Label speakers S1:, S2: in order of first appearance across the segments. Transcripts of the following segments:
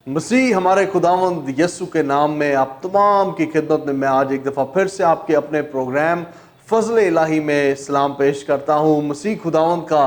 S1: मसीह हमारे खुदावंद यस्सु के नाम में आप तमाम की खिदमत में मैं आज एक दफ़ा फिर से आपके अपने प्रोग्राम फजल इलाही में सलाम पेश करता हूँ। मसीह खुदावंद का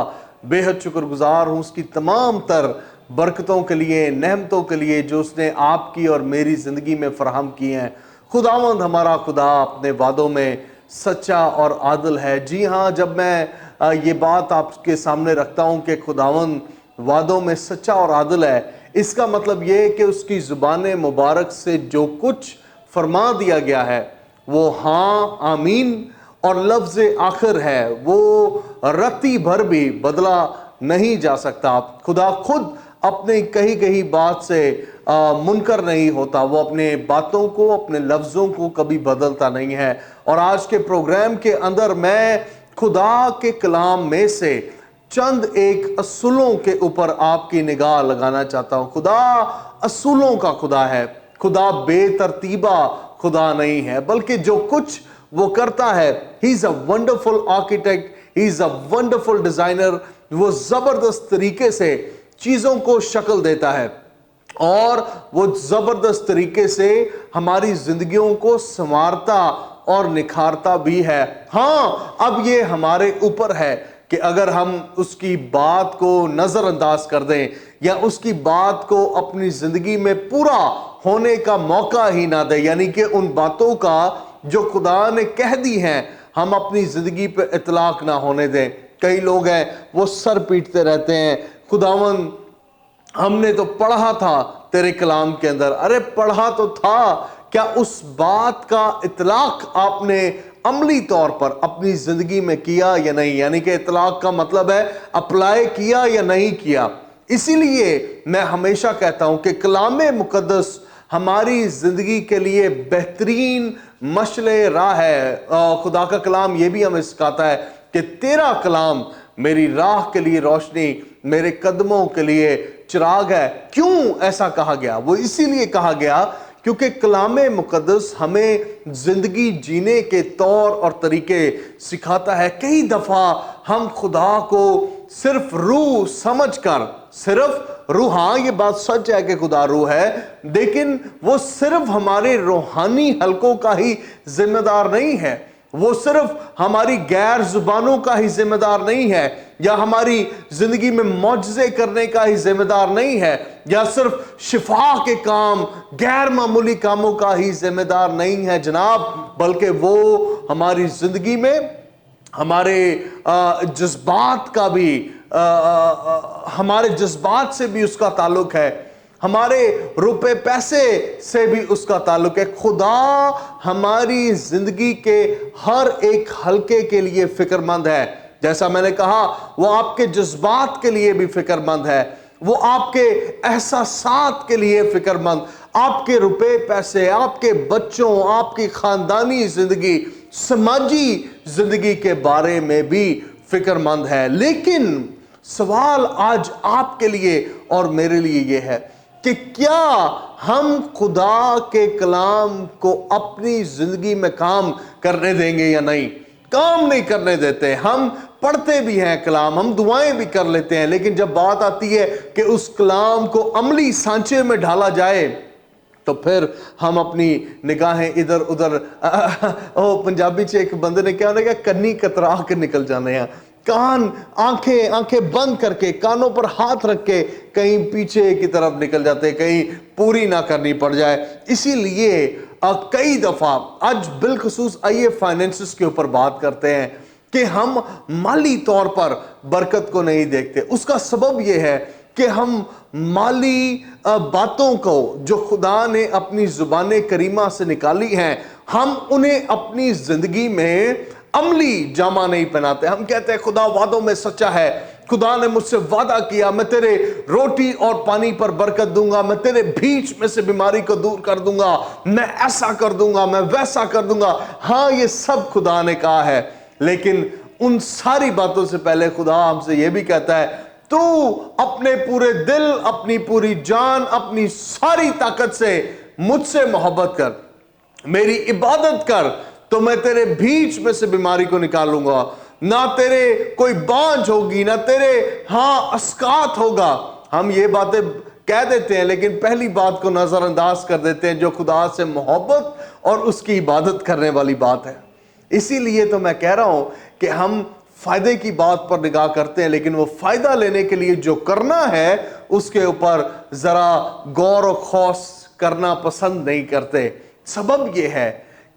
S1: बेहद शुक्रगुजार हूँ उसकी तमाम तर बरकतों के लिए, नेमतों के लिए जो उसने आपकी और मेरी ज़िंदगी में फ़राहम की हैं। खुदावंद हमारा खुदा अपने वादों में सच्चा और आदल है। जी हाँ, जब मैं ये बात आपके सामने रखता हूँ कि खुदावंद वादों में सच्चा और आदल है, इसका मतलब ये है कि उसकी ज़ुबान मुबारक से जो कुछ फरमा दिया गया है वो हाँ, आमीन और लफ्ज़ आखिर है, वो रत्ती भर भी बदला नहीं जा सकता। खुदा खुद अपनी कही कही बात से मुनकर नहीं होता, वो अपने बातों को, अपने लफ्ज़ों को कभी बदलता नहीं है। और आज के प्रोग्राम के अंदर मैं खुदा के कलाम में से चंद एक असूलों के ऊपर आपकी निगाह लगाना चाहता हूं। खुदा असूलों का खुदा है, खुदा बेतरतीबा खुदा नहीं है, बल्कि जो कुछ वो करता है, he is a wonderful architect, he is a wonderful designer. वो जबरदस्त तरीके से चीजों को शक्ल देता है और वो जबरदस्त तरीके से हमारी जिंदगियों को संवारता और निखारता भी है। हाँ, अब ये हमारे ऊपर है कि अगर हम उसकी बात को नज़रअंदाज कर दें या उसकी बात को अपनी ज़िंदगी में पूरा होने का मौका ही ना दें, यानी कि उन बातों का जो खुदा ने कह दी हैं हम अपनी ज़िंदगी पे इतलाक ना होने दें। कई लोग हैं वो सर पीटते रहते हैं, खुदावन हमने तो पढ़ा था तेरे कलाम के अंदर। अरे पढ़ा तो था, क्या उस बात का इतलाक आपने अमली तौर पर अपनी जिंदगी में किया या नहीं? यानी कि इतलाक का मतलब है अप्लाई किया या नहीं किया। इसीलिए मैं हमेशा कहता हूं कि कलाम मुकद्दस हमारी जिंदगी के लिए बेहतरीन मशले राह है। खुदा का कलाम ये भी हमें सिखाता है कि तेरा कलाम मेरी राह के लिए रोशनी, मेरे कदमों के लिए चिराग है। क्यों ऐसा कहा गया? वो इसीलिए कहा गया क्योंकि कलाम मुकद्दस हमें जिंदगी जीने के तौर और तरीके सिखाता है। कई दफा हम खुदा को सिर्फ रूह समझकर, सिर्फ रूह, हाँ ये बात सच है कि खुदा रूह है, लेकिन वो सिर्फ हमारे रूहानी हलकों का ही जिम्मेदार नहीं है, वो सिर्फ हमारी गैर जुबानों का ही जिम्मेदार नहीं है, या हमारी जिंदगी में मौजज़े करने का ही जिम्मेदार नहीं है, या सिर्फ शिफा के काम, गैर मामूली कामों का ही जिम्मेदार नहीं है जनाब, बल्कि वो हमारी जिंदगी में हमारे जज्बात का भी, हमारे जज्बात से भी उसका ताल्लुक है, हमारे रुपए पैसे से भी उसका ताल्लुक है। खुदा हमारी जिंदगी के हर एक हलके के लिए फिक्रमंद है। जैसा मैंने कहा, वो आपके जज्बात के लिए भी फिक्रमंद है, वो आपके एहसासात के लिए फिक्रमंद, आपके रुपए पैसे, आपके बच्चों, आपकी खानदानी जिंदगी, समाजी जिंदगी के बारे में भी फिक्रमंद है। लेकिन सवाल आज आपके लिए और मेरे लिए यह है कि क्या हम खुदा के कलाम को अपनी जिंदगी में काम करने देंगे या नहीं? काम नहीं करने देते। हम पढ़ते भी हैं कलाम, हम दुआएं भी कर लेते हैं, लेकिन जब बात आती है कि उस कलाम को अमली सांचे में ढाला जाए तो फिर हम अपनी निगाहें इधर उधर, पंजाबी च एक बंदे ने क्या कहा, कन्नी कतरा के निकल जाने हैं। कान, आंखें बंद करके, कानों पर हाथ रख के कहीं पीछे की तरफ निकल जाते, कहीं पूरी ना करनी पड़ जाए। इसीलिए कई दफा, आज बिलखुसूस आइए फाइनेंसेस के ऊपर बात करते हैं कि हम माली तौर पर बरकत को नहीं देखते। उसका सबब यह है कि हम माली बातों को जो खुदा ने अपनी जुबान करीमा से निकाली हैं, हम उन्हें अपनी जिंदगी में अमली जामा नहीं पहनाते। हम कहते हैं खुदा वादों में सच्चा है, खुदा ने मुझसे वादा किया मैं तेरे रोटी और पानी पर बरकत दूंगा, मैं तेरे बीच में से बीमारी को दूर कर दूंगा, मैं ऐसा कर दूंगा, मैं वैसा कर दूंगा। हाँ, ये सब खुदा ने कहा है, लेकिन उन सारी बातों से पहले खुदा हमसे यह भी कहता है तू अपने पूरे दिल, अपनी पूरी जान, अपनी सारी ताकत से मुझसे मोहब्बत कर, मेरी इबादत कर, तो मैं तेरे बीच में से बीमारी को निकालूंगा। ना तेरे कोई बांझ होगी, ना तेरे असकात होगा। हम ये बातें کہہ دیتے ہیں لیکن پہلی بات کو نظر انداز کر دیتے ہیں جو خدا سے محبت اور اس کی عبادت کرنے والی بات ہے۔ اسی لیے تو میں کہہ رہا ہوں کہ ہم فائدے کی بات پر نگاہ کرتے ہیں لیکن وہ فائدہ لینے کے لیے جو کرنا ہے اس کے اوپر ذرا غور و خوض کرنا پسند نہیں کرتے۔ سبب یہ ہے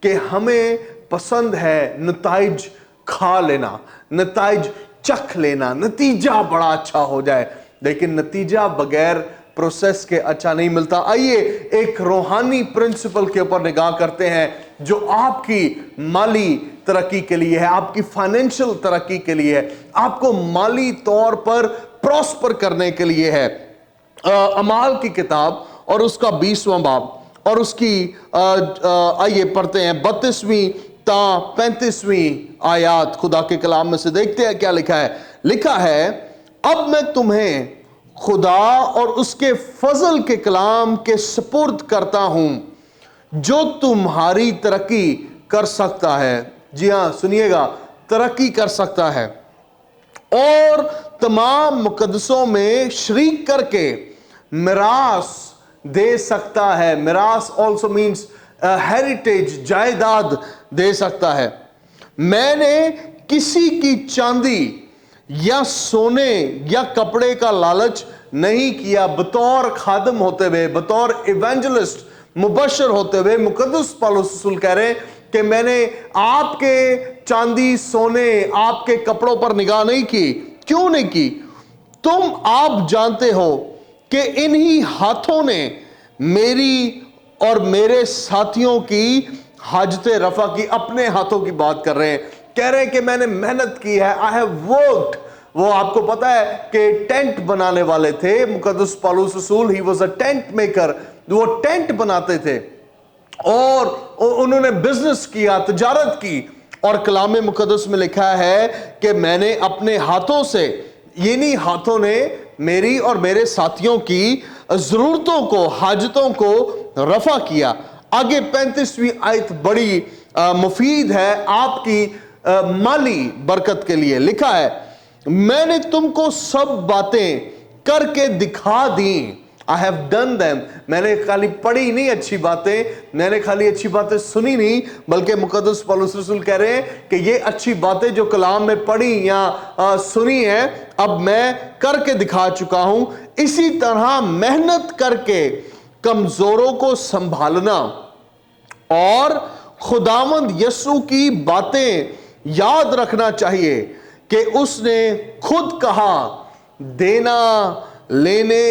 S1: کہ ہمیں پسند ہے نتائج کھا لینا، نتائج چکھ لینا، نتیجہ بڑا اچھا ہو جائے، لیکن نتیجہ بغیر پروسیس کے اچھا نہیں ملتا۔ آئیے ایک روحانی پرنسپل کے اوپر نگاہ کرتے ہیں جو آپ کی مالی ترقی کے لیے ہے، آپ کی فائنینشل ترقی کے لیے ہے، آپ کو مالی طور پر پراسپر کرنے کے لیے ہے۔ اعمال کی کتاب اور اس کا 20واں باب اور اس کی آئیے پڑھتے ہیں 32ویں تا 35ویں آیات خدا کے کلام میں سے، دیکھتے ہیں کیا لکھا ہے۔ لکھا ہے، اب میں تمہیں خدا اور اس کے فضل کے کلام کے سپرد کرتا ہوں جو تمہاری ترقی کر سکتا ہے۔ جی ہاں سنیے گا، ترقی کر سکتا ہے اور تمام مقدسوں میں شریک کر کے میراث دے سکتا ہے۔ میراث also means heritage، جائیداد دے سکتا ہے۔ میں نے کسی کی چاندی یا سونے یا کپڑے کا لالچ نہیں کیا۔ بطور خادم ہوتے ہوئے، بطور ایونجلسٹ، مبشر ہوتے ہوئے مقدس پالوس رسول کہہ رہے ہیں کہ میں نے آپ کے چاندی سونے، آپ کے کپڑوں پر نگاہ نہیں کی۔ کیوں نہیں کی؟ تم آپ جانتے ہو کہ انہی ہاتھوں نے میری اور میرے ساتھیوں کی حاجت رفع کی۔ اپنے ہاتھوں کی بات کر رہے ہیں، کہہ رہے ہیں کہ میں نے محنت کی ہے، I have worked۔ وہ آپ کو پتا ہے کہ ٹینٹ بنانے والے تھے مقدس پالوس رسول، he was a tent maker، وہ ٹینٹ بناتے تھے اور انہوں نے بزنس کیا، تجارت کی، اور کلام مقدس میں لکھا ہے کہ میں نے اپنے ہاتھوں سے، یعنی ہاتھوں نے میری اور میرے ساتھیوں کی ضرورتوں کو، حاجتوں کو رفع کیا۔ آگے 35ویں آیت بڑی مفید ہے آپ کی مالی برکت کے لیے۔ لکھا ہے، میں نے تم کو سب باتیں کر کے دکھا دیں۔ I have done them۔ میں نے خالی پڑھی نہیں اچھی باتیں، میں نے خالی اچھی باتیں سنی نہیں، بلکہ مقدس پالوس رسول کہہ رہے ہیں کہ یہ اچھی باتیں جو کلام میں پڑھی یا سنی ہیں اب میں کر کے دکھا چکا ہوں۔ اسی طرح محنت کر کے کمزوروں کو سنبھالنا اور خداوند یسوع کی باتیں یاد رکھنا چاہیے کہ اس نے خود کہا، دینا لینے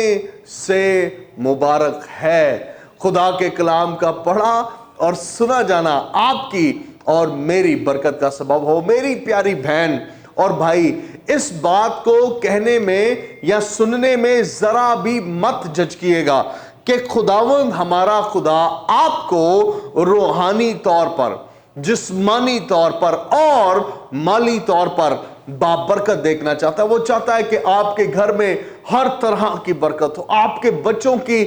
S1: سے مبارک ہے۔ خدا کے کلام کا پڑھا اور سنا جانا آپ کی اور میری برکت کا سبب ہو۔ میری پیاری بہن اور بھائی، اس بات کو کہنے میں یا سننے میں ذرا بھی مت جج کیے گا کہ خداوند ہمارا خدا آپ کو روحانی طور پر، جسمانی طور پر اور مالی طور پر بابرکت دیکھنا چاہتا ہے۔ وہ چاہتا ہے کہ آپ کے گھر میں ہر طرح کی برکت ہو، آپ کے بچوں کی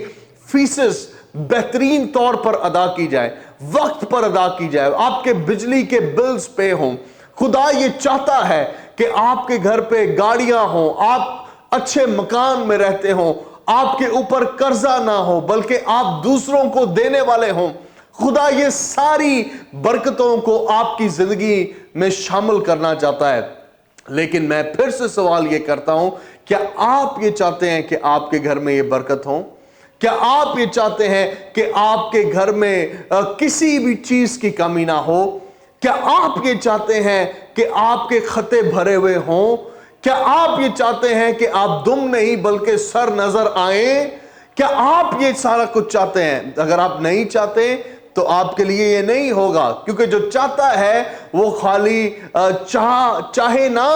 S1: فیسز بہترین طور پر ادا کی جائے، وقت پر ادا کی جائے، آپ کے بجلی کے بلز پے ہوں۔ خدا یہ چاہتا ہے کہ آپ کے گھر پہ گاڑیاں ہوں، آپ اچھے مکان میں رہتے ہوں، آپ کے اوپر قرضہ نہ ہو بلکہ آپ دوسروں کو دینے والے ہوں۔ خدا یہ ساری برکتوں کو آپ کی زندگی میں شامل کرنا چاہتا ہے، لیکن میں پھر سے سوال یہ کرتا ہوں، کیا آپ یہ چاہتے ہیں کہ آپ کے گھر میں یہ برکت ہو؟ کیا آپ یہ چاہتے ہیں کہ آپ کے گھر میں کسی بھی چیز کی کمی نہ ہو؟ کیا آپ یہ چاہتے ہیں کہ آپ کے خطے بھرے ہوئے ہوں؟ کیا آپ یہ چاہتے ہیں کہ آپ دم نہیں بلکہ سر نظر آئیں؟ کیا آپ یہ سارا کچھ چاہتے ہیں؟ اگر آپ نہیں چاہتے تو آپ کے لیے یہ نہیں ہوگا، کیونکہ جو چاہتا ہے وہ خالی چاہے نہ،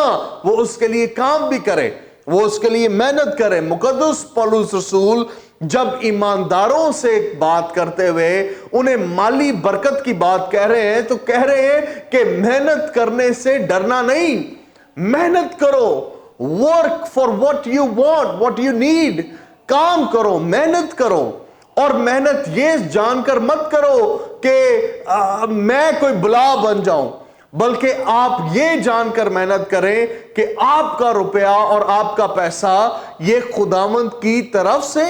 S1: وہ اس کے لیے کام بھی کرے، وہ اس کے لیے محنت کرے۔ مقدس پالوس رسول جب ایمانداروں سے بات کرتے ہوئے انہیں مالی برکت کی بات کہہ رہے ہیں تو کہہ رہے ہیں کہ محنت کرنے سے ڈرنا نہیں، محنت کرو، work for what you want, what you need، کام کرو، محنت کرو، اور محنت یہ جان کر مت کرو کہ میں کوئی بلا بن جاؤں، بلکہ آپ یہ جان کر محنت کریں کہ آپ کا روپیہ اور آپ کا پیسہ یہ خداوند کی طرف سے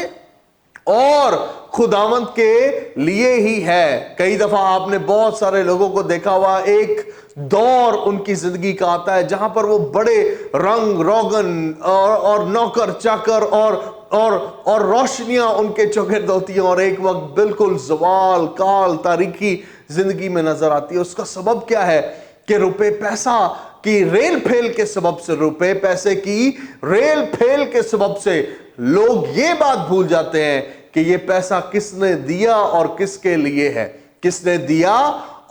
S1: और खुदावंद के लिए ही है। कई दफा आपने बहुत सारे लोगों को देखा हुआ, एक दौर उनकी जिंदगी का आता है जहां पर वो बड़े रंग रोगन और नौकर चाकर और रोशनियां उनके चौगिर्द होती हैं, और एक वक्त बिल्कुल जवाल काल तारीखी जिंदगी में नजर आती है। उसका सबब क्या है कि रुपए पैसा की रेल फेल के सबब से, रुपए पैसे की रेल फेल के सबब से लोग ये बात भूल जाते हैं कि ये पैसा किसने दिया और किसके लिए है। किसने दिया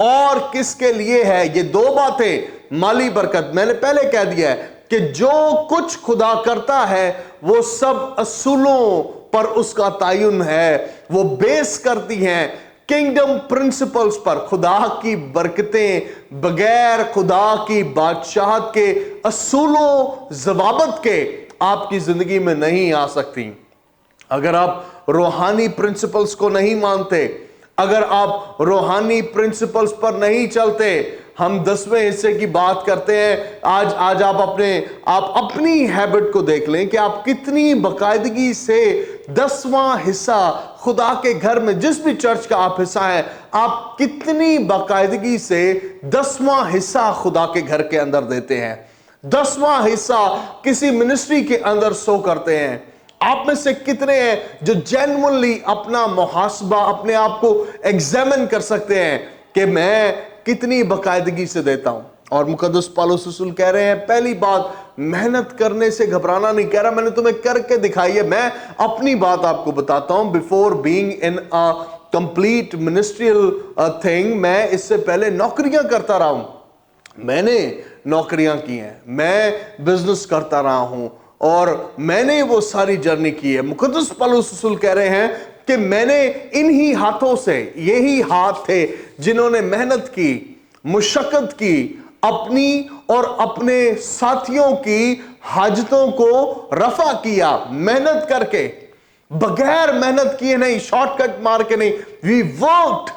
S1: और किसके लिए है, ये दो बातें। माली बरकत, मैंने पहले कह दिया है कि जो कुछ खुदा करता है वो सब असूलों पर उसका तयन है, वो बेस करती हैं किंगडम प्रिंसिपल्स पर। खुदा की बरकतें बगैर खुदा की बादशाहत के असूलों जवाबत के आपकी जिंदगी में नहीं आ सकती। अगर आप रूहानी प्रिंसिपल्स को नहीं मानते, अगर आप रूहानी प्रिंसिपल्स पर नहीं चलते, हम 10वें हिस्से की बात करते हैं। आज आप अपनी हैबिट को देख लें कि आप कितनी बाकायदगी से 10वां हिस्सा खुदा के घर में, जिस भी चर्च का आप हिस्सा है, आप कितनी बाकायदगी से 10वां हिस्सा खुदा के घर के अंदर देते हैं। 10वां हिस्सा किसी मिनिस्ट्री के अंदर सो करते हैं। आप में से कितने हैं जो जेन्युइनली अपना मुहासबा, अपने आप को एग्जामिन कर सकते हैं कि मैं कितनी बाकायदगी से देता हूं। और मुकद्दस पौलुस रसूल कह रहे हैं, पहली बात, मेहनत करने से घबराना नहीं। कह रहा मैंने तुम्हें करके दिखाई है। मैं अपनी बात आपको बताता हूं, before being in a complete ministerial thing, मैं इससे पहले नौकरियां करता रहा हूं। मैंने नौकरियां की हैं, मैं बिजनेस करता रहा हूं, और मैंने वो सारी जर्नी की है। मुकद्दस पौलुस रसूल कह रहे हैं कि मैंने इन्हीं हाथों से, यही हाथ थे जिन्होंने मेहनत की, मुशक्कत की, अपनी और अपने साथियों की हाजतों को रफा किया, मेहनत करके, बगैर मेहनत किए नहीं, शॉर्टकट मार के नहीं। वी वर्कड,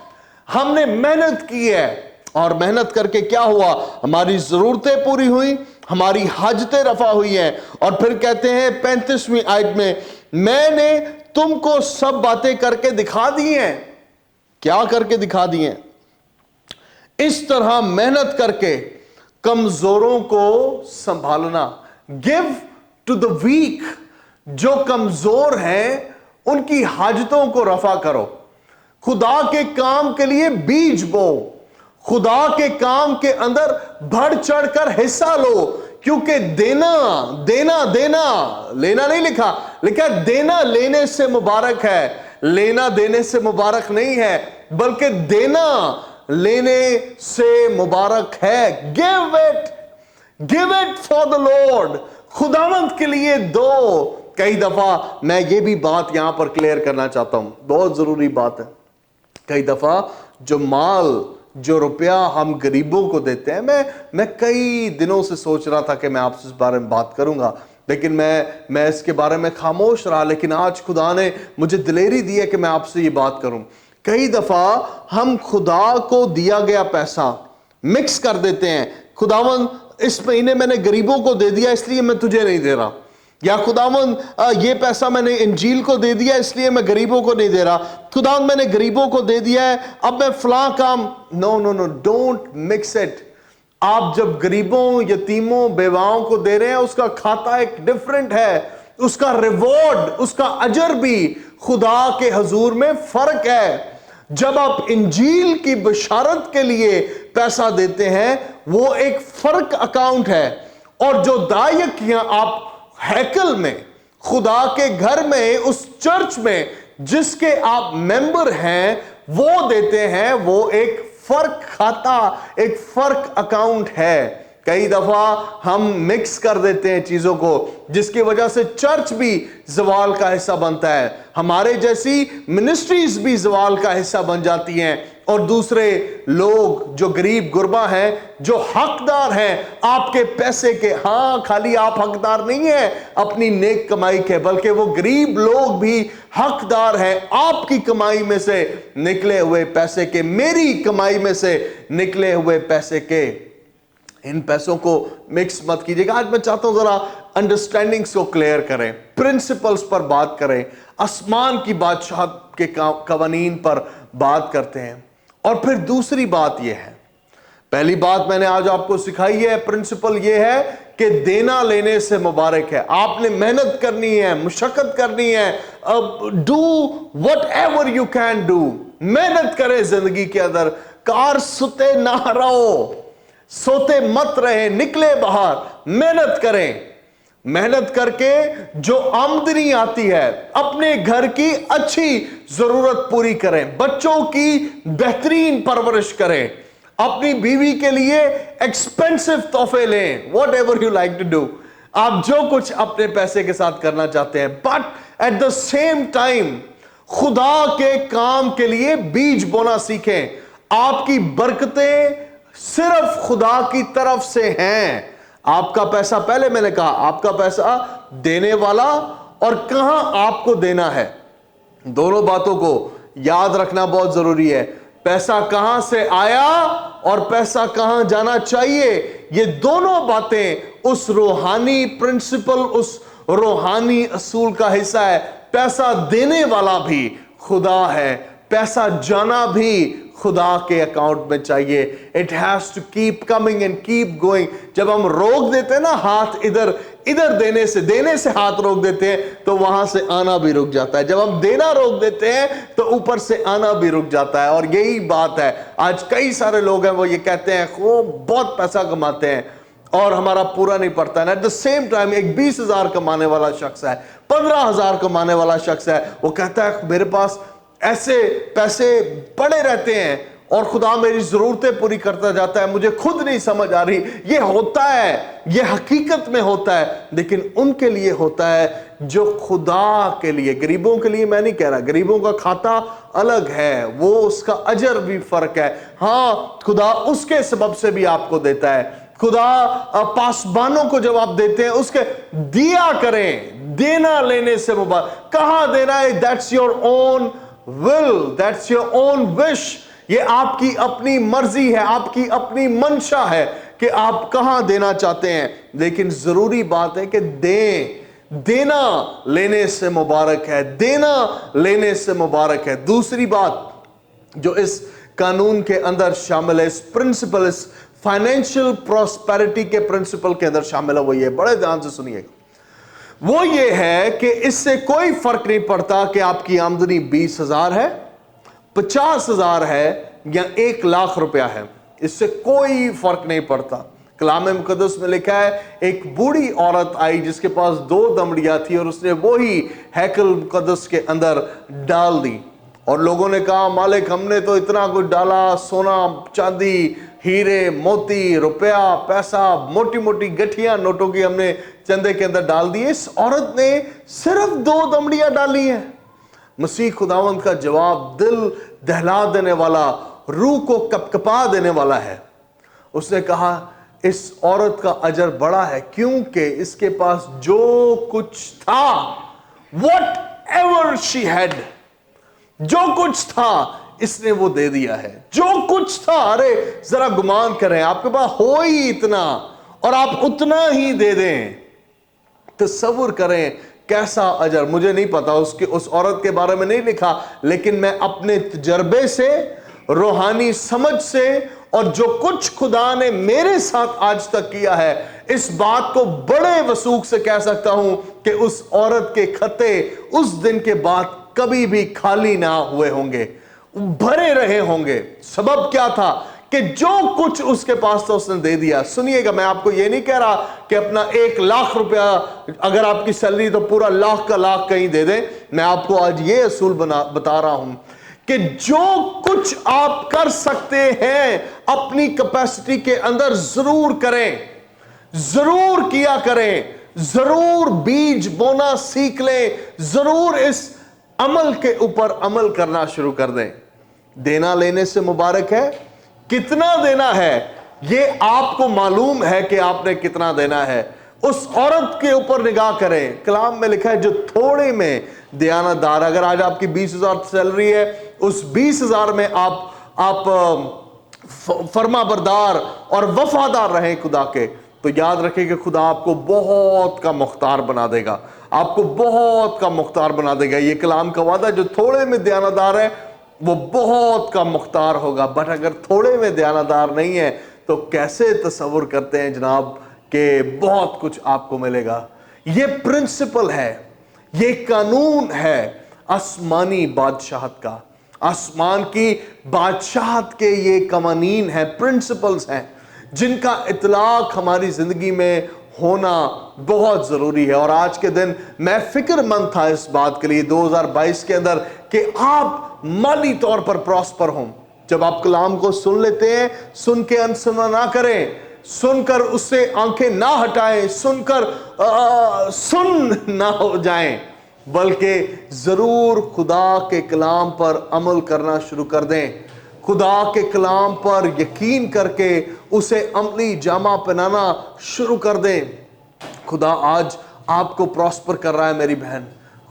S1: हमने मेहनत की है। और मेहनत करके क्या हुआ, हमारी जरूरतें पूरी हुई, हमारी हाजतें रफा हुई हैं। और फिर कहते हैं 35वीं आयत में, मैंने तुमको सब बातें करके दिखा दी हैं। क्या करके दिखा दी हैं? इस तरह मेहनत करके कमजोरों को संभालना। गिव टू द वीक, जो कमजोर हैं उनकी हाजतों को रफा करो। खुदा के काम के लिए बीज बो, खुदा के काम के अंदर बढ़ चढ़कर हिस्सा लो, क्योंकि देना देना देना, लेना नहीं लिखा, लिखा देना लेने से मुबारक है। लेना देने से मुबारक नहीं है, बल्कि देना लेने से मुबारक है। Give it for the Lord, खुदावंद के लिए दो। कई दफा मैं ये भी बात यहां पर क्लियर करना चाहता हूं, बहुत जरूरी बात है। कई दफा जो माल, जो रुपया हम गरीबों को देते हैं, मैं कई दिनों से सोच रहा था कि मैं आपसे इस बारे में बात करूंगा, लेकिन मैं इसके बारे में खामोश रहा। लेकिन आज खुदा ने मुझे दिलेरी दी है कि मैं आपसे ये बात करूं। कई दफा हम खुदा को दिया गया पैसा मिक्स कर देते हैं। खुदावन, इस महीने मैंने गरीबों को दे दिया इसलिए मैं तुझे नहीं दे रहा, या खुदावन ये पैसा मैंने इंजील को दे दिया इसलिए मैं गरीबों को नहीं दे रहा। खुदावन मैंने गरीबों को दे दिया है, अब मैं फलां काम। No no no, don't mix it. आप जब गरीबों, यतीमों, बेवाओं को दे रहे हैं, उसका खाता एक डिफरेंट है, उसका रिवॉर्ड, उसका अजर भी खुदा के हजूर में फर्क है। जब आप इंजील की बशारत के लिए पैसा देते हैं, वो एक फर्क अकाउंट है। और जो दायक आप हैकल में, खुदा के घर में, उस चर्च में जिसके आप मेंबर हैं, वो देते हैं, वो एक फर्क खाता, एक फर्क अकाउंट है। कई दफा हम मिक्स कर देते हैं चीजों को, जिसकी वजह से चर्च भी जवाल का हिस्सा बनता है, हमारे जैसी मिनिस्ट्रीज भी जवाल का हिस्सा बन जाती हैं। और दूसरे लोग जो गरीब गुरबा हैं, जो हकदार हैं आपके पैसे के, हां, खाली आप हकदार नहीं हैं अपनी नेक कमाई के, बल्कि वो गरीब लोग भी हकदार हैं आपकी कमाई में से निकले हुए पैसे के, मेरी कमाई में से निकले हुए पैसे के। इन पैसों को मिक्स मत कीजिएगा। आज मैं चाहता हूं जरा अंडरस्टैंडिंग्स को क्लियर करें, प्रिंसिपल्स पर बात करें, आसमान की बादशाह के कवानीन पर बात करते हैं। और फिर दूसरी बात यह है, पहली बात मैंने आज आपको सिखाई है, प्रिंसिपल यह है कि देना लेने से मुबारक है। आपने मेहनत करनी है, मुशक्कत करनी है, do what ever you can do, मेहनत करें जिंदगी के अंदर। कार सुते ना रहो, सोते मत रहे, निकले बाहर, मेहनत करें। मेहनत करके जो आमदनी आती है अपने घर की अच्छी जरूरत पूरी करें, बच्चों की बेहतरीन परवरिश करें, अपनी बीवी के लिए एक्सपेंसिव तोहफे लें, whatever you like to do. आप जो कुछ अपने पैसे के साथ करना चाहते हैं, but at the same time खुदा के काम के लिए बीज बोना सीखें। आपकी बरकतें सिर्फ खुदा की तरफ से हैं। आपका पैसा, पहले मैंने कहा, आपका पैसा देने वाला और कहां आपको देना है, दोनों बातों को याद रखना बहुत जरूरी है। पैसा कहां से आया और पैसा कहां जाना चाहिए, ये दोनों बातें उस रूहानी प्रिंसिपल, उस रूहानी असूल का हिस्सा है। पैसा देने वाला भी खुदा है, पैसा जाना भी खुदा के अकाउंट में चाहिए। It has to keep coming and keep going. जब हम रोक देते हैं ना हाथ इधर इधर देने से हाथ रोक देते हैं तो वहां से आना भी रुक जाता है। जब हम देना रोक देते हैं तो ऊपर से आना भी रुक जाता है। और यही बात है, आज कई सारे लोग हैं वो ये कहते हैं वो बहुत पैसा कमाते हैं और हमारा पूरा नहीं पड़ता है। एट द सेम टाइम एक 20,000 कमाने वाला शख्स है, 15,000 कमाने वाला शख्स है, वो कहता है मेरे पास ऐसे पैसे पड़े रहते हैं और खुदा मेरी जरूरतें पूरी करता जाता है, मुझे खुद नहीं समझ आ रही। ये होता है, ये हकीकत में होता है, लेकिन उनके लिए होता है जो खुदा के लिए। गरीबों के लिए मैं नहीं कह रहा, गरीबों का खाता अलग है, वो उसका अजर भी फर्क है। हाँ, खुदा उसके सबब से भी आपको देता है। खुदा पासबानों को जब आप देते हैं उसके दिया करें, देना लेने से मुबारक। कहां देना है, that's your own will, that's your own wish. ये आपकी अपनी मर्जी है, आपकी अपनी मंशा है कि आप कहां देना चाहते हैं। लेकिन जरूरी बात है कि देना लेने से मुबारक है, देना लेने से मुबारक है। दूसरी बात जो इस कानून के अंदर शामिल है, इस प्रिंसिपल, इस फाइनेंशियल प्रॉस्पेरिटी के प्रिंसिपल के अंदर शामिल है, वो ये, बड़े ध्यान से सुनिएगा, वो ये है कि इससे कोई फर्क नहीं पड़ता कि आपकी आमदनी 20,000 है, 50,000 है या 1,00,000 रुपया है, इससे कोई फर्क नहीं पड़ता। कलाम मुकद्दस में लिखा है एक बूढ़ी औरत आई जिसके पास 2 दमड़ियां थी और उसने वो ही हैकल मुकद्दस के अंदर डाल दी। और लोगों ने कहा मालिक हमने तो इतना कुछ डाला, सोना चांदी, हीरे मोती, रुपया, पैसा, मोटी मोटी गठियां नोटों की हमने चंदे के अंदर डाल दी। इस औरत ने सिर्फ 2 दमड़ियां डाली हैं। मसीह खुदावंद का जवाब दिल दहला देने वाला, रूह को कपकपा देने वाला है। उसने कहा इस औरत का अजर बड़ा है क्योंकि इसके पास जो कुछ था, whatever she had, जो कुछ था इसने वो दे दिया है। जो कुछ था, अरे जरा गुमान करें, आपके पास हो ही इतना और आप उतना ही दे दें। तसव्वुर करें कैसा अजर। मुझे नहीं पता, उस औरत के बारे में नहीं लिखा, लेकिन मैं अपने तजर्बे से, रूहानी समझ से और जो कुछ खुदा ने मेरे साथ आज तक किया है, इस बात को बड़े वसूख से कह सकता हूं कि उस औरत के खत्ते उस दिन के बाद कभी भी खाली ना हुए होंगे, भरे रहे होंगे। सबब क्या था कि जो कुछ उसके पास था उसने दे दिया। सुनिएगा, मैं आपको ये नहीं कह रहा कि अपना 1,00,000 रुपया अगर आपकी सैलरी तो पूरा लाख का लाख कहीं दे दें। मैं आपको आज ये असूल बता रहा हूं कि जो कुछ आप कर सकते हैं अपनी कैपेसिटी के अंदर जरूर करें, जरूर किया करें, जरूर बीज बोना सीख लें, जरूर इस अमल के ऊपर अमल करना शुरू कर दें। देना लेने से मुबारक है। कितना देना है ये आपको मालूम है कि आपने कितना देना है। उस औरत के ऊपर निगाह करें। कलाम में लिखा है जो थोड़े में दयानतदार। अगर आज आपकी 20,000 सैलरी है, उस 20,000 में आप فرما بردار اور وفادار رہیں خدا کے، تو یاد رکھیں کہ خدا آپ کو بہت کا مختار بنا دے گا، آپ کو بہت کا مختار بنا دے گا۔ یہ کلام کا وعدہ، جو تھوڑے میں دیانتدار ہے وہ بہت کا مختار ہوگا، بٹ اگر تھوڑے میں دیانتدار نہیں ہے تو کیسے تصور کرتے ہیں جناب کہ بہت کچھ آپ کو ملے گا؟ یہ پرنسپل ہے، یہ قانون ہے آسمانی بادشاہت کا، آسمان کی بادشاہت کے یہ قوانین ہیں، پرنسپلز ہیں جن کا اطلاق ہماری زندگی میں ہونا بہت ضروری ہے۔ اور آج کے دن میں فکر مند تھا اس بات کے لیے 2022 کے اندر کہ آپ مالی طور پر پراسپر ہوں۔ جب آپ کلام کو سن لیتے ہیں، سن کے انسنا نہ کریں، سن کر اس سے آنکھیں نہ ہٹائیں، سن کر سن نہ ہو جائیں، بلکہ ضرور خدا کے کلام پر عمل کرنا شروع کر دیں، خدا کے کلام پر یقین کر کے اسے عملی جامہ پہنانا شروع کر دیں۔ خدا آج آپ کو پراسپر کر رہا ہے میری بہن۔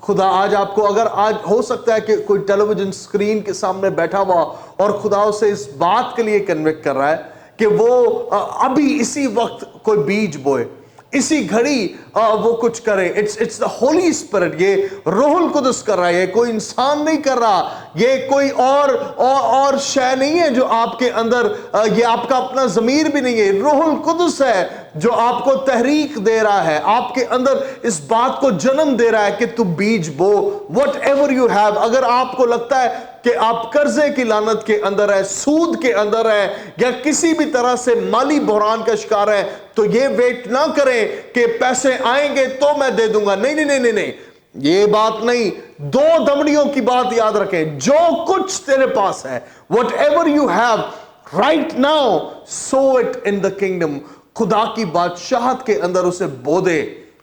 S1: خدا آج آپ کو، اگر آج ہو سکتا ہے کہ کوئی ٹیلی ویژن اسکرین کے سامنے بیٹھا ہوا اور خدا اسے اس بات کے لیے کنوکٹ کر رہا ہے کہ وہ ابھی اسی وقت کوئی بیج بوئے، اسی گھڑی وہ کچھ کرے۔ اٹس دا ہولی اسپرٹ، یہ روح القدس کر رہا ہے، یہ کوئی انسان نہیں کر رہا، یہ کوئی اور شے نہیں ہے جو آپ کے اندر، یہ آپ کا اپنا ضمیر بھی نہیں ہے، روح القدس ہے جو آپ کو تحریک دے رہا ہے، آپ کے اندر اس بات کو جنم دے رہا ہے کہ تو بیج بو۔ وٹ ایور یو ہیو، اگر آپ کو لگتا ہے کہ آپ قرضے کی لعنت کے اندر ہے، سود کے اندر ہے، یا کسی بھی طرح سے مالی بحران کا شکار ہے، تو یہ ویٹ نہ کریں کہ پیسے آئیں گے تو میں دے دوں گا۔ نہیں نہیں نہیں نہیں نہیں، یہ بات نہیں۔ دو دمڑیوں کی بات یاد رکھیں، جو کچھ تیرے پاس ہے، what ever you have right now, so it in the kingdom, خدا کی بادشاہت کے اندر اسے بو دے۔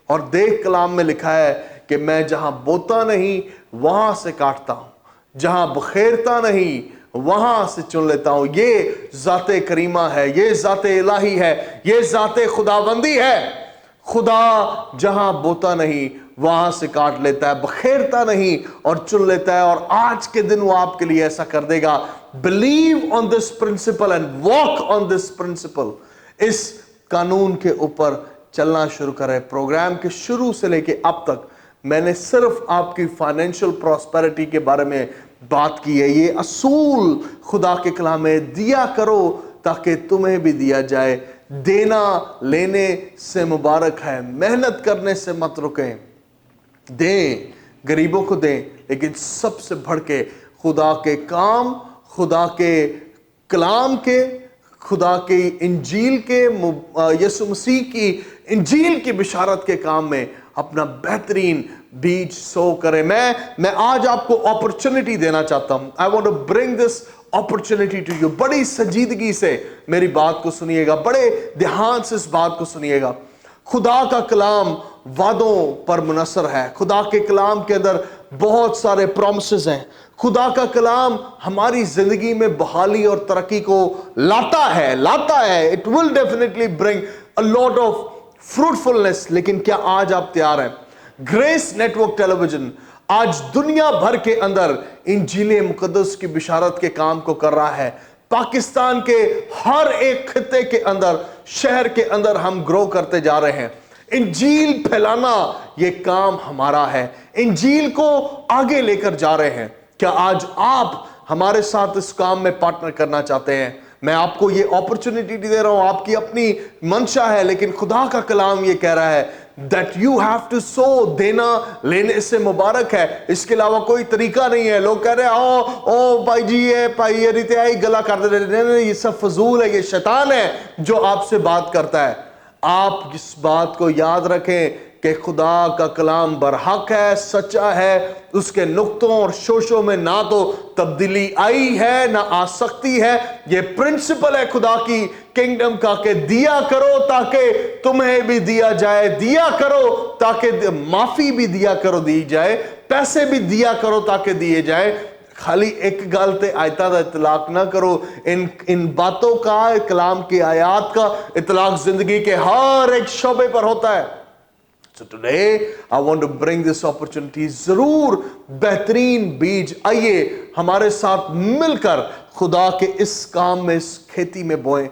S1: اور دیکھ کلام میں لکھا ہے کہ میں جہاں بوتا نہیں وہاں سے کاٹتا ہوں، جہاں بخیرتا نہیں وہاں سے چن لیتا ہوں۔ یہ ذات کریمہ ہے، یہ ذات الہی ہے، یہ ذات خداوندی ہے۔ خدا جہاں بوتا نہیں وہاں سے کاٹ لیتا ہے، بخیرتا نہیں اور چن لیتا ہے، اور آج کے دن وہ آپ کے لیے ایسا کر دے گا۔ Believe on this principle and walk on this principle, اس قانون کے اوپر چلنا شروع کرے۔ پروگرام کے شروع سے لے کے اب تک میں نے صرف آپ کی فائنینشیل پراسپیرٹی کے بارے میں بات کی ہے۔ یہ اصول خدا کے کلام میں، دیا کرو تاکہ تمہیں بھی دیا جائے، دینا لینے سے مبارک ہے، محنت کرنے سے مت رکیں، دیں، غریبوں کو دیں، لیکن سب سے بڑھ کے خدا کے کام، خدا کے کلام کے، خدا کی انجیل کے، یسوع مسیح کی انجیل کی بشارت کے کام میں اپنا بہترین بیج سو کرے۔ میں آج آپ کو اپرچونٹی دینا چاہتا ہوں۔ I want to bring this opportunity to you۔ بڑی سنجیدگی سے میری بات کو سنیے گا، بڑے دھیان سے اس بات کو سنیے گا۔ خدا کا کلام وعدوں پر منحصر ہے، خدا کے کلام کے اندر بہت سارے پرومسز ہیں، خدا کا کلام ہماری زندگی میں بحالی اور ترقی کو لاتا ہے۔ It will definitely bring a lot of fruitfulness۔ لیکن کیا آج آپ تیار ہیں؟ گریس نیٹ ورک ٹیلی ویژن آج دنیا بھر کے اندر انجیل مقدس کی بشارت کے کام کو کر رہا ہے۔ پاکستان کے ہر ایک خطے کے اندر، شہر کے اندر ہم گرو کرتے جا رہے ہیں۔ انجیل پھیلانا یہ کام ہمارا ہے، انجیل کو آگے لے کر جا رہے ہیں۔ کیا آج آپ ہمارے ساتھ اس کام میں پارٹنر کرنا چاہتے ہیں؟ میں آپ کو یہ اپرچونٹی دے رہا ہوں، آپ کی اپنی منشا ہے، لیکن خدا کا کلام یہ کہہ رہا ہے that you have to sow، دینا لینے سے مبارک ہے، اس کے علاوہ کوئی طریقہ نہیں ہے۔ لوگ کہہ رہے ہیں او بھائی جی یہ ریتیائی گلا کر دے، نہیں، یہ سب فضول ہے، یہ شیطان ہے جو آپ سے بات کرتا ہے۔ آپ اس بات کو یاد رکھیں کہ خدا کا کلام برحق ہے، سچا ہے، اس کے نقطوں اور شوشوں میں نہ تو تبدیلی آئی ہے نہ آ سکتی ہے۔ یہ پرنسپل ہے خدا کی کنگڈم کا کہ دیا کرو تاکہ تمہیں بھی دیا جائے، دیا کرو تاکہ معافی بھی دیا کرو دی جائے، پیسے بھی دیا کرو تاکہ دیے جائے۔ خالی ایک گل تے آیتاں دا اطلاق نہ کرو، ان باتوں کا، کلام کی آیات کا اطلاق زندگی کے ہر ایک شعبے پر ہوتا ہے۔ So today I want to bring this opportunity۔ ضرور بہترین بیج، آئیے ہمارے ساتھ مل کر खुदा के इस काम में, इस खेती में बोएं।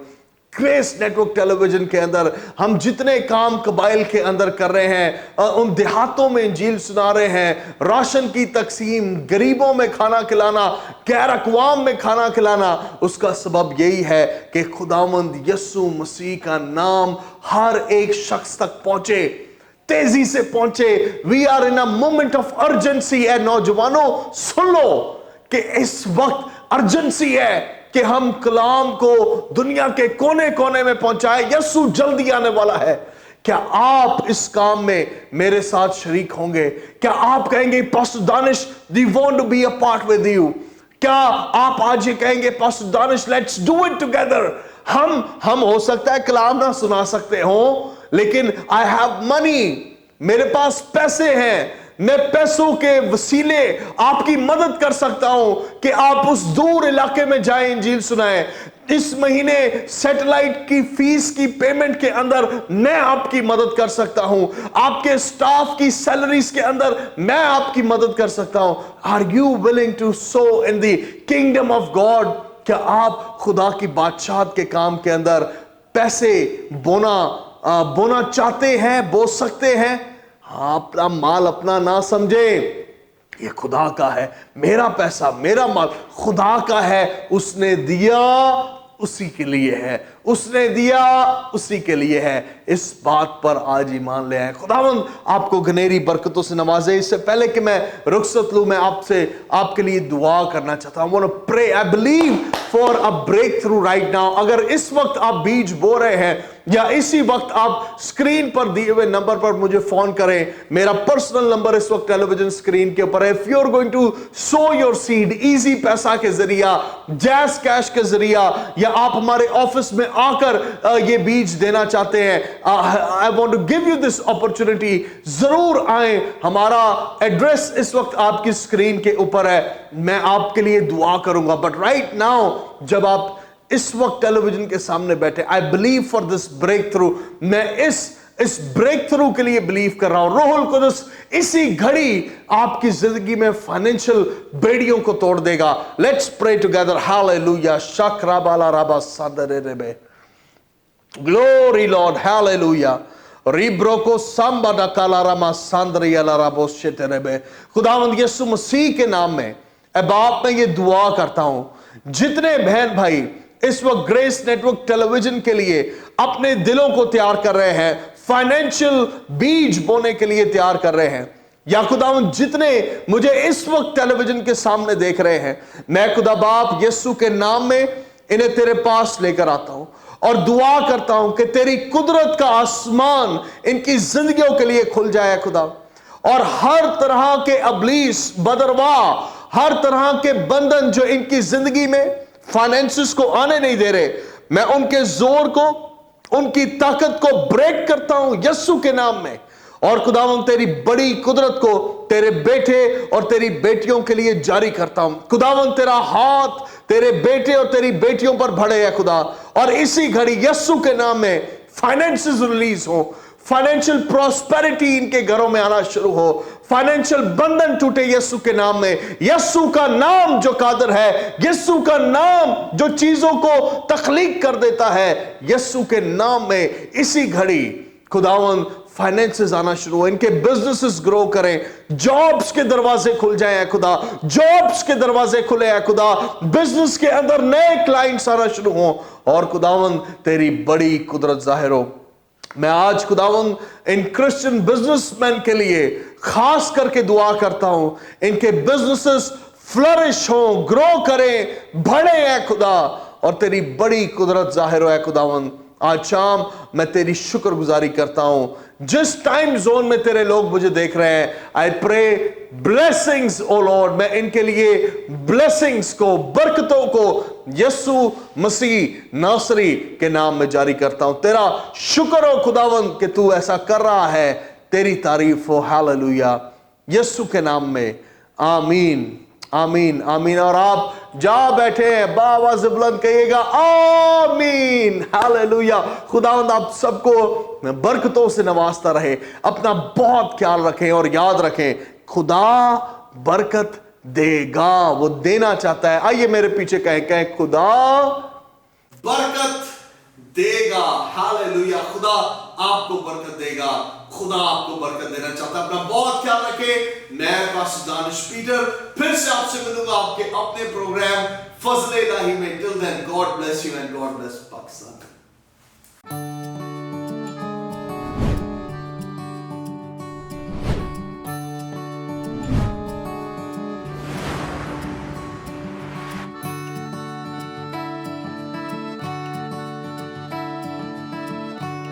S1: ग्रेस नेटवर्क टेलीविजन के अंदर हम जितने काम कबाइल के अंदर कर रहे हैं, उन देहातों में इंजील सुना रहे हैं, राशन की तकसीम, गरीबों में खाना खिलाना, गैर अक़वाम में खाना खिलाना, उसका सबब यही है कि खुदावंद यीशु मसीह का नाम हर एक शख्स तक पहुंचे, तेजी से पहुंचे। We are in a moment of urgency. है नौजवानों, सुन लो कि इस वक्त अर्जेंसी है कि हम कलाम को दुनिया के कोने कोने में पहुंचाए। यीशु जल्दी आने वाला है। क्या आप इस काम में मेरे साथ शरीक होंगे? क्या आप कहेंगे pastor Danish, we want to be a part with you? क्या आप आज ये कहेंगे pastor Danish, let's do it together? हम हो सकता है कलाम ना सुना सकते हो, लेकिन आई हैव मनी, मेरे पास पैसे हैं, मैं पैसों के वसीले आपकी मदद कर सकता हूं कि आप उस दूर इलाके में जाएं, इंजील सुनाएं। इस महीने सैटेलाइट की फीस की पेमेंट के अंदर मैं आपकी मदद कर सकता हूं, आपके स्टाफ की सैलरीज के अंदर मैं आपकी मदद कर सकता हूं। Are you willing to sow in the kingdom of God? क्या आप खुदा की बादशाह के काम के अंदर पैसे बोना चाहते हैं, बो सकते हैं? अपना माल अपना ना समझे, ये खुदा का है। मेरा पैसा, मेरा माल खुदा का है। उसने दिया उसी के लिए है, उसने दिया उसी के लिए है। इस बात पर आज ईमान ले आए। खुदावंद आपको घनेरी बरकतों से नवाजे। इससे पहले कि मैं रुखसत लूं, मैं आपके लिए दुआ करना चाहता हूं। I want to pray. I believe for a breakthrough right now. अगर इस वक्त आप बीज बो रहे हैं या इसी वक्त आप स्क्रीन पर दिए हुए नंबर पर मुझे फोन करें। मेरा पर्सनल नंबर इस वक्त टेलीविजन स्क्रीन के ऊपर है। If you are going to sow your seed, Easypaisa के जरिया, जैस कैश के जरिया, या आप हमारे ऑफिस में आकर ये बीज देना चाहते हैं, I want to give you this opportunity. जरूर आए। हमारा एड्रेस इस वक्त आपकी स्क्रीन के ऊपर है। मैं आपके लिए दुआ करूंगा। बट राइट नाउ, जब आप इस वक्त टेलीविजन के सामने बैठे, I believe for this breakthrough. मैं इस ब्रेक थ्रू के लिए बिलीव कर रहा हूं। रूहुल कुदस इसी घड़ी आपकी जिंदगी में फाइनेंशियल बेड़ियों को तोड़ देगा। Let's pray together. हालेलुया। शक्राबाला राबा सादरेबे, ग्लोरी लॉर्ड, हालेलुया। रिब्रोको सांबा कालारामा सांद्रियाला राबो शेतेरेबे। खुदावंद यीशु मसीह के नाम में ऐ बाप, मैं ये दुआ करता हूं, जितने बहन भाई इस वक्त ग्रेस नेटवर्क टेलीविजन के लिए अपने दिलों को तैयार कर रहे हैं, फाइनेंशियल बीज बोने के लिए तैयार कर रहे हैं, या खुदावंद जितने मुझे इस वक्त टेलीविजन के सामने देख रहे हैं, मैं खुदा बाप यीशु के नाम में इन्हें तेरे पास लेकर आता हूं और दुआ करता हूं कि तेरी कुदरत का आसमान इनकी जिंदगियों के लिए खुल जाए खुदा। और हर तरह के अबलीस, बदरवा, हर तरह के बंधन जो इनकी जिंदगी में फाइनेंसिस को आने नहीं दे रहे, मैं उनके जोर को, उनकी ताकत को ब्रेक करता हूं यीशु के नाम में। और खुदावंद तेरी बड़ी कुदरत को तेरे बेटे और तेरी बेटियों के लिए जारी करता हूं। खुदावंद तेरा हाथ तेरे बेटे और तेरी बेटियों पर बढ़े है खुदा। और इसी घड़ी यीशु के नाम में फाइनेंसेस रिलीज हो, फाइनेंशियल प्रॉस्पेरिटी इनके घरों में आना शुरू हो, फाइनेंशियल बंधन टूटे यीशु के नाम में। यीशु का नाम जो कादर है, यीशु का नाम जो चीजों को तख्लीक कर देता है, यीशु के नाम में इसी घड़ी खुदावंद फाइनेंसेस आना शुरू हो, इनके बिजनेसेस ग्रो करें, जॉब्स के दरवाजे खुल जाए खुदा, जॉब्स के दरवाजे खुले हैं खुदा, बिजनेस के अंदर नए क्लाइंट्स आना शुरू हो और खुदावंद तेरी बड़ी कुदरत जाहिर हो। मैं आज खुदावंद इन क्रिश्चियन बिजनेसमैन के लिए खास करके दुआ करता हूं, इनके बिजनेसेस फ्लरिश हो, ग्रो करें, बढ़े हैं खुदा, और तेरी बड़ी कुदरत जाहिर है खुदावंद। आज शाम मैं तेरी शुक्रगुजारी करता हूं, जिस टाइम जोन में तेरे लोग मुझे देख रहे हैं, I pray blessings O Lord, मैं इनके लिए ब्लेसिंग्स को, बरकतों को यीशु मसीह नासरी के नाम में जारी करता हूं। तेरा शुक्र हो खुदावंद कि तू ऐसा कर रहा है, तेरी तारीफ हो। हालेलुया, यीशु के नाम में आमीन, आमीन, आमीन। और आप जा बैठे हैं, बाआवाज़ बुलंद कहिएगा आमीन, हालेलुया। खुदावंद आप सबको बरकतों से नवाजता रहे। अपना बहुत ख्याल रखें और याद रखें, खुदा बरकत دے گا, وہ دینا چاہتا ہے. آئیے میرے پیچھے کہیں خدا برکت دے گا. ہاللیلویا. خدا آپ کو برکت دے گا, خدا آپ کو برکت دینا چاہتا ہے. اپنا بہت خیال رکھیں. میں پاسٹر دانش پیٹر پھر سے آپ سے ملوں گا آپ کے اپنے پروگرام فضل الہی میں. Till then God bless you and God bless Pakistan.